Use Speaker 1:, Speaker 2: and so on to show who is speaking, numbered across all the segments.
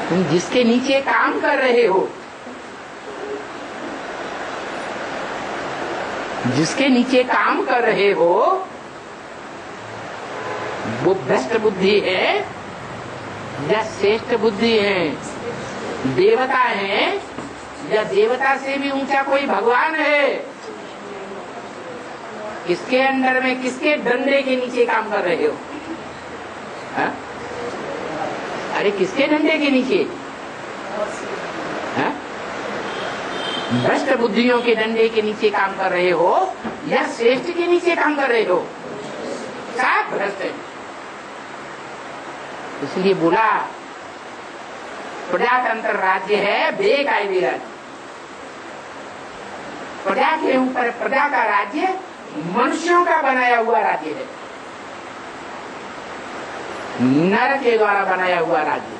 Speaker 1: तुम जिसके नीचे काम कर रहे हो, जिसके नीचे काम कर रहे हो, वो भ्रष्ट बुद्धि है या श्रेष्ठ बुद्धि है? देवता है या देवता से भी ऊंचा कोई भगवान है? किसके अंडर में, किसके डंडे के नीचे काम कर रहे हो? हा? अरे किसके डंडे के नीचे? हा? भ्रष्ट बुद्धियों के डंडे के नीचे काम कर रहे हो या श्रेष्ठ के नीचे काम कर रहे हो? सब भ्रष्ट है। इसलिए बोला प्रजातंत्र राज्य है बेकायदे राज्य। प्रजा के ऊपर प्रजा का राज्य मनुष्यों का बनाया हुआ राज्य है, नर के द्वारा बनाया हुआ राज्य।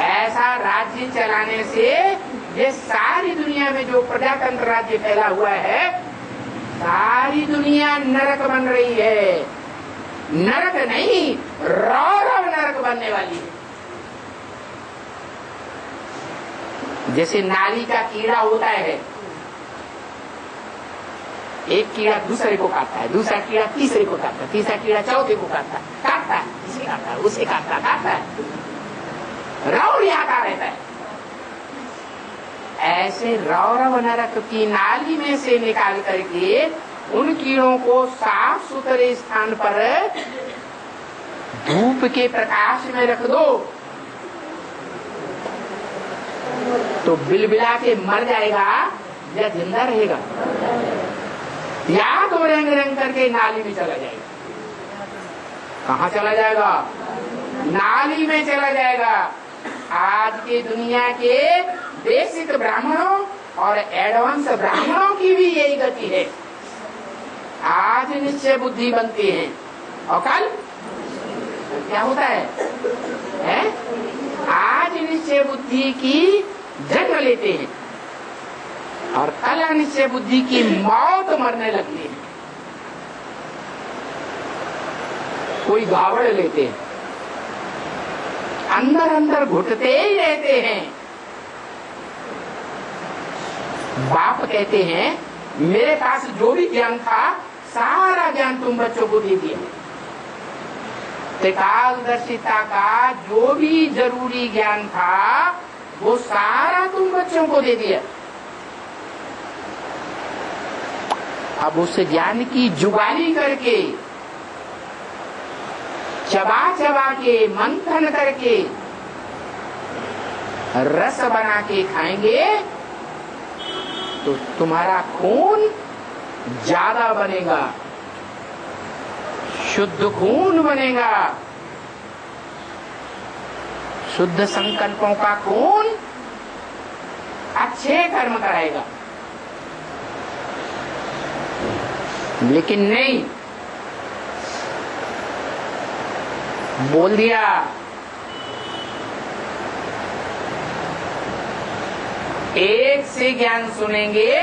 Speaker 1: ऐसा राज्य चलाने से ये सारी दुनिया में जो प्रजातंत्र राज्य फैला हुआ है, सारी दुनिया नरक बन रही है। नरक नहीं, रौरव नरक बनने वाली है। जैसे नाली का कीड़ा होता है, एक कीड़ा दूसरे को काटता है, दूसरा कीड़ा तीसरे को काटता है, तीसरा कीड़ा चौथे को काटता है, इसे काटता है, उसे काटता है, रौर आता रहता है। ऐसे रौरव नरक की नाली में से निकाल करके उन कीड़ों को साफ सुथरे स्थान पर धूप के प्रकाश में रख दो तो बिलबिला के मर जाएगा या जिंदा रहेगा? या तो रंग रंग करके नाली में चला जाएगा। कहाँ चला जाएगा? नाली में चला जाएगा। आज के दुनिया के बेसिक ब्राह्मणों और एडवांस ब्राह्मणों की भी यही गति है। आज निश्चय बुद्धि बनती है और कल क्या होता है? आज निश्चय बुद्धि की जन्म लेते हैं और कल अनिश्चय बुद्धि की मौत मरने लगती है। कोई गावड़ लेते हैं, अंदर अंदर घुटते ही रहते हैं। बाप कहते हैं मेरे पास जो भी ज्ञान था सारा ज्ञान तुम बच्चों को दे दिया। त्रिकालदर्शिता का जो भी जरूरी ज्ञान था वो सारा तुम बच्चों को दे दिया। अब उस ज्ञान की जुगाली करके, चबा चबा के, मंथन करके रस बना के खाएंगे तो तुम्हारा खून ज्यादा बनेगा, शुद्ध खून बनेगा। शुद्ध संकल्पों का खून अच्छे कर्म कराएगा। लेकिन नहीं, बोल दिया एक से ज्ञान सुनेंगे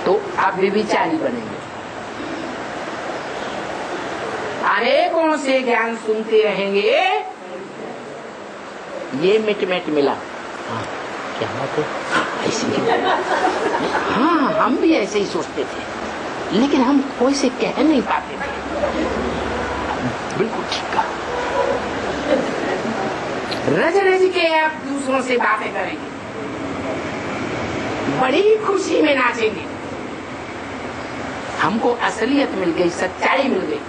Speaker 1: तो आप व्यभिचारी बनेंगे। अनेकों से ज्ञान सुनते रहेंगे, ये मिट मिला। हाँ, क्या बात है? हाँ, हम भी ऐसे ही सोचते थे, लेकिन हम कोई से कह नहीं पाते थे। बिल्कुल ठीक कहा। रज रज के आप दूसरों से बातें करेंगे, बड़ी खुशी में नाचेंगे। हमको असलियत मिल गई, सच्चाई मिल गई।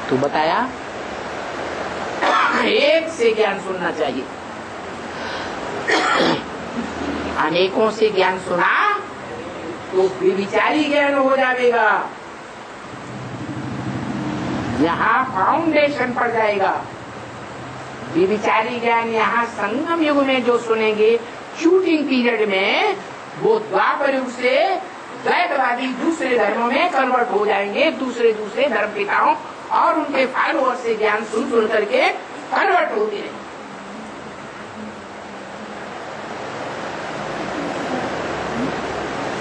Speaker 1: तो बताया एक से ज्ञान सुनना चाहिए। अनेकों से ज्ञान सुना तो व्यभिचारी ज्ञान हो जाएगा, यहाँ फाउंडेशन पड़ जाएगा। व्यभिचारी ज्ञान यहाँ संगम युग में जो सुनेंगे, शूटिंग पीरियड में, वो द्वापर युग से द्वैतवादी दूसरे धर्मों में कन्वर्ट हो जाएंगे। दूसरे धर्म पिताओं और उनके फॉलोअर से ज्ञान सुन करके कन्वर्ट होते हैं।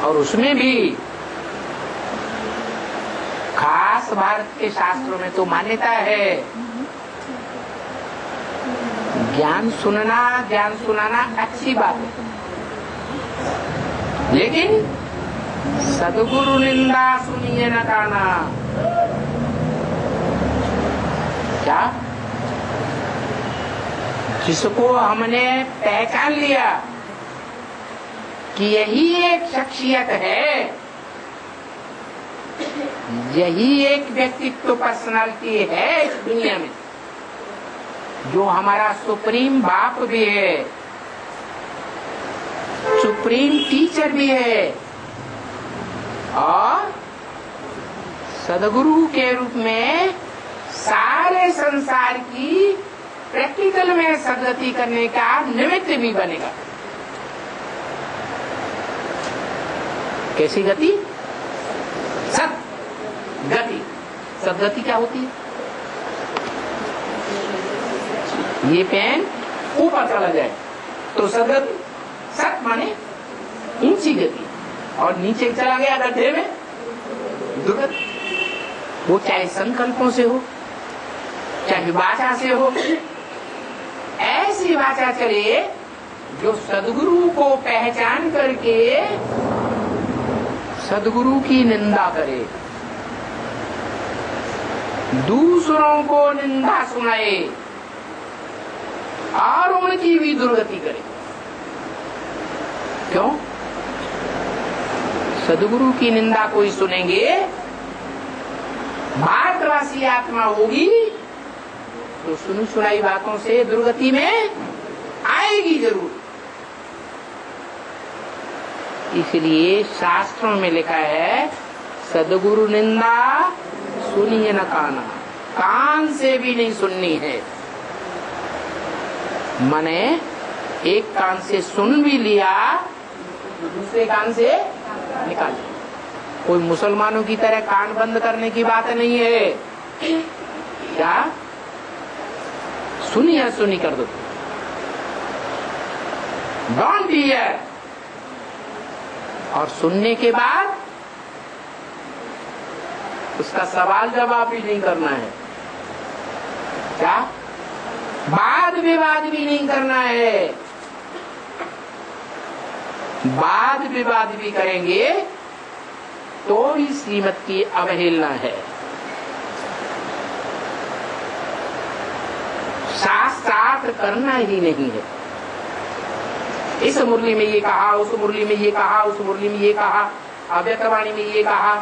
Speaker 1: और उसमें भी खास भारत के शास्त्रों में तो मान्यता है, ज्ञान सुनाना अच्छी बात है, लेकिन सदगुरु निंदा सुनिए न काना। क्या? जिसको हमने पहचान लिया कि यही एक शख्सियत है, यही एक व्यक्तित्व पर्सनालिटी है इस दुनिया में, जो हमारा सुप्रीम बाप भी है, सुप्रीम टीचर भी है और सदगुरु के रूप में सारे संसार की प्रैक्टिकल में सदगति करने का निमित्त भी बनेगा। कैसी गति? सत गति। सदगति क्या होती है? ये पेन ऊपर चला जाए तो सदगति। सत माने ऊंची गति, और नीचे चला गया गड्ढे में दुर्गति। वो चाहे संकल्पों से हो, चाहे वाचा से हो, ऐसी वाचा चले जो सदगुरु को पहचान करके सदगुरु की निंदा करे, दूसरों को निंदा सुनाए और उनकी भी दुर्गति करे। क्यों? सदगुरु की निंदा कोई सुनेंगे, भारतवासी आत्मा होगी तो सुनी सुनाई बातों से दुर्गति में आएगी जरूर। इसलिए शास्त्रों में लिखा है, सदगुरु निंदा सुनिए न काना, कान से भी नहीं सुननी है। माने एक कान से सुन भी लिया तो दूसरे कान से निकाल लिया। कोई मुसलमानों की तरह कान बंद करने की बात नहीं है। क्या? सुनी है सुनी कर दो, डोंट हियर। और सुनने के बाद उसका सवाल जवाब भी नहीं करना है। क्या? वाद विवाद भी नहीं करना है। वाद विवाद भी करेंगे तो ही श्रीमत की अवहेलना है। शास्त्रार्थ करना ही नहीं है। इस मुरली में ये कहा, उस मुरली में ये कहा, उस मुरली में ये कहा, अव्यक्तवाणी में ये कहा,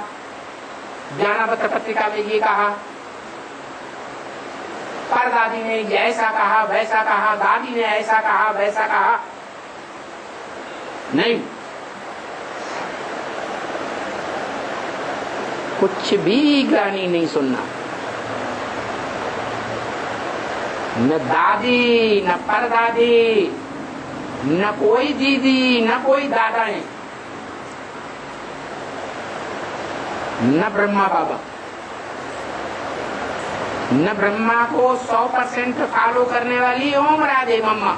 Speaker 1: ज्ञानापत्र पत्रिका में ये कहा, परदादी ने ऐसा कहा वैसा कहा, दादी ने ऐसा कहा वैसा कहा। नहीं, कुछ भी ज्ञानी नहीं सुनना। न दादी, न परदादी, न कोई दीदी, न कोई दादा है, न ब्रह्मा बाबा। न ब्रह्मा को 100% फॉलो करने वाली ओम राधे मम्मा।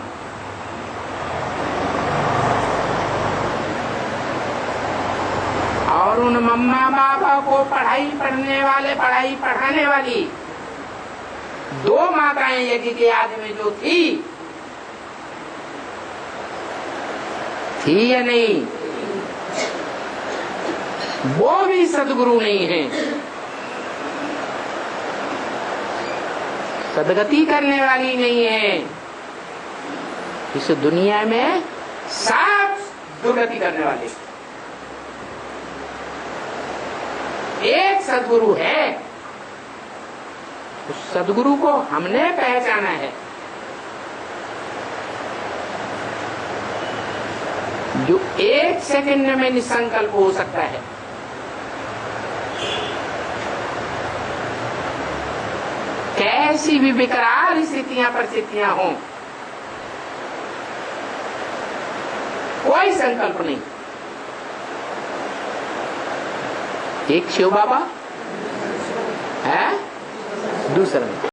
Speaker 1: और उन मम्मा बाबा को पढ़ाई पढ़ने वाले, पढ़ाई पढ़ाने वाली 2 माताएं यज्ञ के आदि में जो थी या नहीं, वो भी सदगुरु नहीं है। सदगति करने वाली नहीं है। इस दुनिया में सब दुर्गति करने वाले एक सदगुरु है। उस सदगुरु को हमने पहचाना है, जो 1 सेकंड में निसंकल्प हो सकता है। कैसी भी विकराल स्थितियां परिस्थितियां हों, कोई संकल्प नहीं। एक शिव बाबा है, दूसरा